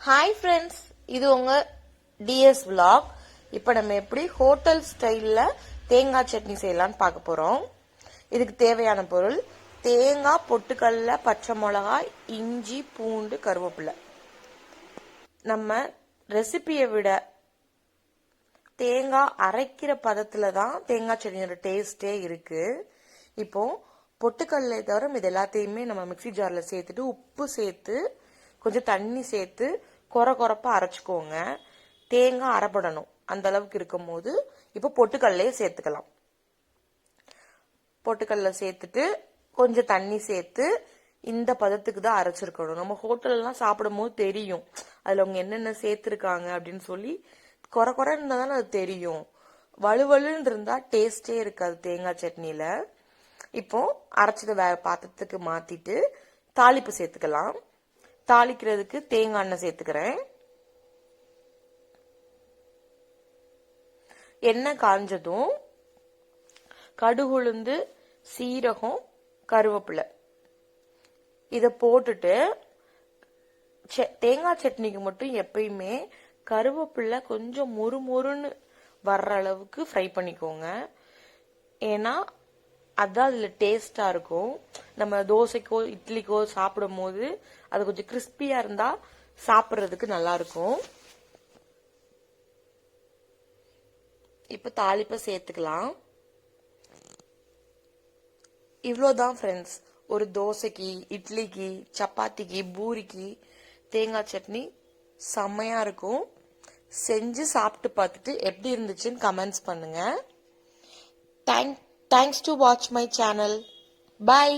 Hi friends, இது உங்க DS vlog. இப்போ நம்ம எப்படி ஹோட்டல் ஸ்டைல்ல தேங்காய் சட்னி செய்யலாம்னு பார்க்க போறோம். இதுக்கு தேவையான பொருள் தேங்காய், பொட்டுக்கடலை, பச்சை மிளகாய், இஞ்சி, பூண்டு, கருவேப்பிலை. நம்ம ரெசிபியை விட தேங்காய் அரைக்கிற பதத்துல தான் தேங்காய் சட்னியோட டேஸ்டே இருக்கு. இப்போ பொட்டுக்கடலை தவிர இது எல்லாத்தையுமே நம்ம மிக்சி ஜார்ல சேர்த்துட்டு உப்பு சேர்த்து கொஞ்சம் தண்ணி சேர்த்து கொரப்பா அரைச்சுக்கோங்க. தேங்காய் அரைப்படணும் அந்த அளவுக்கு இருக்கும் போது இப்போ பொட்டுக்கடலையே சேர்த்துக்கலாம். பொட்டுக்கடலை சேர்த்துட்டு கொஞ்சம் தண்ணி சேர்த்து இந்த பதத்துக்கு தான் அரைச்சிருக்கணும். நம்ம ஹோட்டல்லாம் சாப்பிடும் போது தெரியும் அதுல அவங்க என்னென்ன சேர்த்திருக்காங்க அப்படின்னு சொல்லி. கொர இருந்தா தானே அது தெரியும். வலுவலுன்னு இருந்தா டேஸ்டே இருக்காது தேங்காய் சட்னியில. இப்போ அரைச்சதை வேற பாத்திரத்துக்கு மாத்திட்டு தாளிப்பு சேர்த்துக்கலாம். தாளிக்கிறதுக்கு தேங்காய் எண்ணெய் சேர்த்துக்கிறேன். எண்ணெய் காஞ்சதும் கடுகு, உளுந்து, சீரகம், கருவேப்பிலை இத போட்டுட்டு தேங்காய் சட்னிக்கு மட்டும் எப்பயுமே கருவேப்பிலை கொஞ்சம் மொறுமொறுன்னு வர்ற அளவுக்கு ஃப்ரை பண்ணிக்கோங்க. ஏன்னா அதான் அதுல டேஸ்டா இருக்கும். நம்ம தோசைக்கோ இட்லிக்கோ சாப்பிடும் போது அது கொஞ்சம் கிறிஸ்பியா இருந்தா சாப்பிட்றதுக்கு நல்லா இருக்கும். இப்ப தாளிப்பை சேர்த்துக்கலாம். இவ்வளோதான் ஃப்ரெண்ட்ஸ். ஒரு தோசைக்கு, இட்லிக்கு, சப்பாத்திக்கு, பூரிக்கு தேங்காய் சட்னி செம்மையா இருக்கும். செஞ்சு சாப்பிட்டு பார்த்துட்டு எப்படி இருந்துச்சுன்னு கமெண்ட்ஸ் பண்ணுங்க. Thanks to watch my channel. Bye.